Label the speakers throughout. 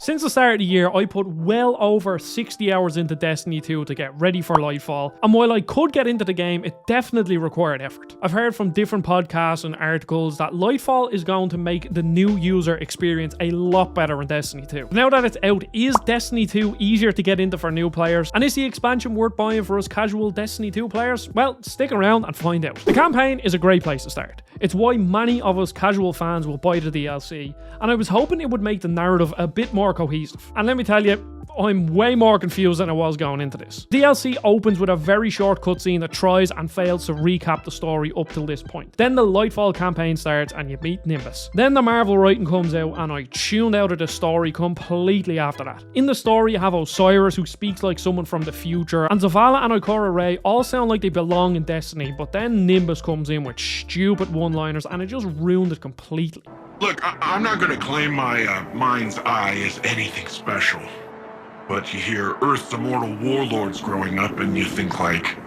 Speaker 1: Since the start of the year, I put well over 60 hours into Destiny 2 to get ready for Lightfall, and while I could get into the game, it definitely required effort. I've heard from different podcasts and articles that Lightfall is going to make the new user experience a lot better in Destiny 2. Now that it's out, is Destiny 2 easier to get into for new players, and is the expansion worth buying for us casual Destiny 2 players? Well, stick around and find out. The campaign is a great place to start. It's why many of us casual fans will buy the DLC, and I was hoping it would make the narrative a bit more cohesive. And let me tell you, I'm way more confused than I was going into this. DLC opens with a very short cutscene that tries and fails to recap the story up till this point. Then the Lightfall campaign starts and you meet Nimbus. Then the Marvel writing comes out and I tuned out of the story completely after that. In the story you have Osiris, who speaks like someone from the future, and Zavala and Ikora Rey all sound like they belong in Destiny, but then Nimbus comes in with stupid one-liners and it just ruined it completely.
Speaker 2: Look, I'm not gonna claim my mind's eye is anything special. But you hear Earth's immortal warlords growing up and you think like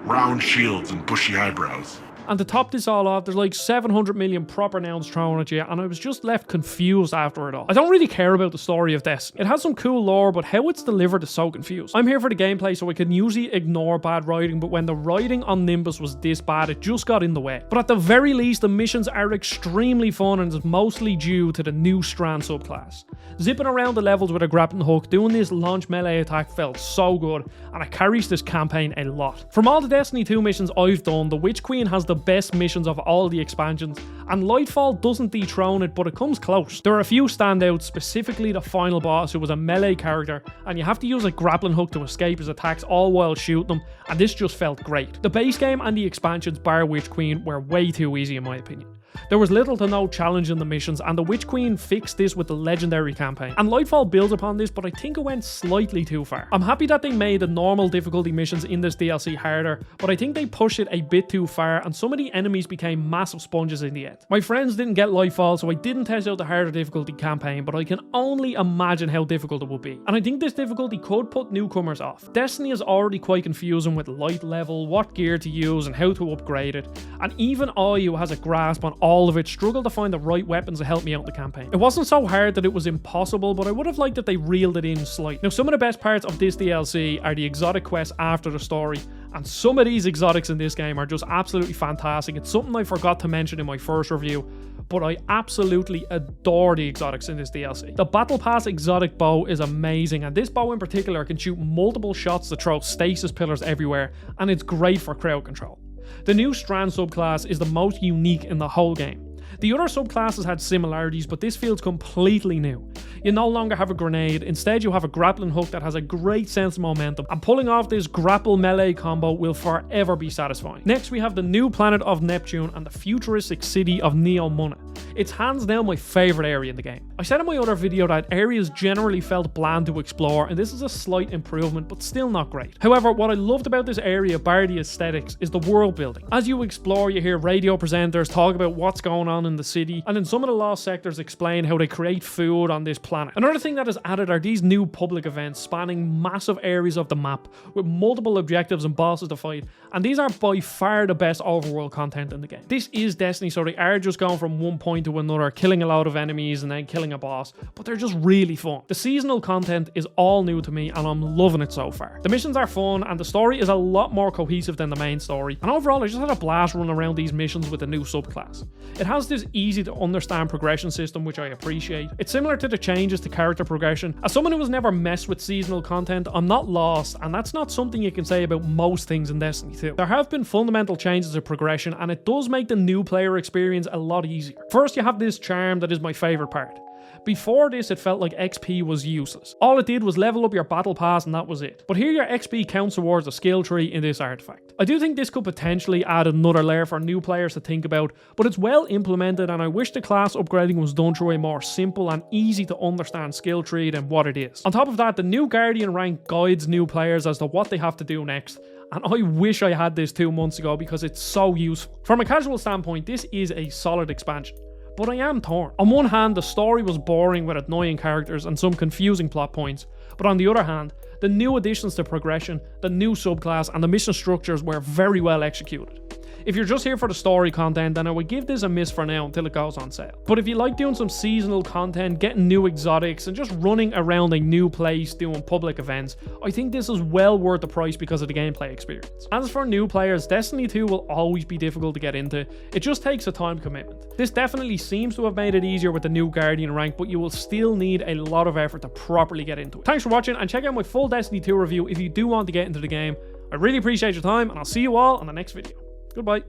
Speaker 2: round shields and bushy eyebrows.
Speaker 1: And to top this all off, there's like 700 million proper nouns thrown at you, and I was just left confused after it all. I don't really care about the story of Destiny. It has some cool lore, but how it's delivered is so confused. I'm here for the gameplay, so I can usually ignore bad writing, but when the writing on Nimbus was this bad, it just got in the way. But at the very least, the missions are extremely fun, and it's mostly due to the new Strand subclass. Zipping around the levels with a grappling hook, doing this launch melee attack felt so good, and it carries this campaign a lot. From all the Destiny 2 missions I've done, the Witch Queen has the best missions of all the expansions, and Lightfall doesn't dethrone it, but it comes close. There are a few standouts, specifically the final boss, who was a melee character, and you have to use a grappling hook to escape his attacks all while shooting them, and this just felt great. The base game and the expansions bar Witch Queen were way too easy in my opinion. There was little to no challenge in the missions, and the Witch Queen fixed this with the legendary campaign. And Lightfall builds upon this, but I think it went slightly too far. I'm happy that they made the normal difficulty missions in this DLC harder, but I think they pushed it a bit too far, and some of the enemies became massive sponges in the end. My friends didn't get Lightfall, so I didn't test out the harder difficulty campaign, but I can only imagine how difficult it would be. And I think this difficulty could put newcomers off. Destiny is already quite confusing with light level, what gear to use, and how to upgrade it. And even I, who has a grasp on all of it, struggled to find the right weapons to help me out in the campaign. It wasn't so hard that it was impossible, but I would have liked if they reeled it in slightly. Now, some of the best parts of this DLC are the exotic quests after the story, and some of these exotics in this game are just absolutely fantastic. It's something I forgot to mention in my first review, but I absolutely adore the exotics in this DLC. The Battle Pass exotic bow is amazing, and this bow in particular can shoot multiple shots to throw stasis pillars everywhere, and it's great for crowd control. The new Strand subclass is the most unique in the whole game. The other subclasses had similarities, but this feels completely new. You no longer have a grenade, instead you have a grappling hook that has a great sense of momentum, and pulling off this grapple melee combo will forever be satisfying. Next we have the new planet of Neptune and the futuristic city of Neomuna. It's hands down my favourite area in the game. I said in my other video that areas generally felt bland to explore, and this is a slight improvement, but still not great. However, what I loved about this area, bar the aesthetics, is the world building. As you explore, you hear radio presenters talk about what's going on in the city, and in some of the lost sectors explain how they create food on this planet. Another thing that is added are these new public events spanning massive areas of the map with multiple objectives and bosses to fight, and these are by far the best overworld content in the game. This is Destiny, so they are just going from one point to another, killing a lot of enemies and then killing a boss, but they're just really fun. The seasonal content is all new to me and I'm loving it so far. The missions are fun and the story is a lot more cohesive than the main story, and overall I just had a blast running around these missions with the new subclass. It has this easy to understand progression system, which I appreciate. It's similar to the changes to character progression. As someone who has never messed with seasonal content, I'm not lost, and that's not something you can say about most things in Destiny 2. There have been fundamental changes to progression, and it does make the new player experience a lot easier. First, you have this charm that is my favourite part. Before this, it felt like XP was useless. All it did was level up your battle pass and that was it. But here your XP counts towards a skill tree in this artifact. I do think this could potentially add another layer for new players to think about, but it's well implemented and I wish the class upgrading was done through a more simple and easy to understand skill tree than what it is. On top of that, the new Guardian rank guides new players as to what they have to do next, and I wish I had this 2 months ago because it's so useful. From a casual standpoint, this is a solid expansion. But I am torn. On one hand, the story was boring with annoying characters and some confusing plot points, but on the other hand, the new additions to progression, the new subclass, and the mission structures were very well executed. If you're just here for the story content, then I would give this a miss for now until it goes on sale. But if you like doing some seasonal content, getting new exotics, and just running around a new place doing public events, I think this is well worth the price because of the gameplay experience. As for new players, Destiny 2 will always be difficult to get into. It just takes a time commitment. This definitely seems to have made it easier with the new Guardian rank, but you will still need a lot of effort to properly get into it. Thanks for watching, and check out my full Destiny 2 review if you do want to get into the game. I really appreciate your time, and I'll see you all on the next video. Goodbye.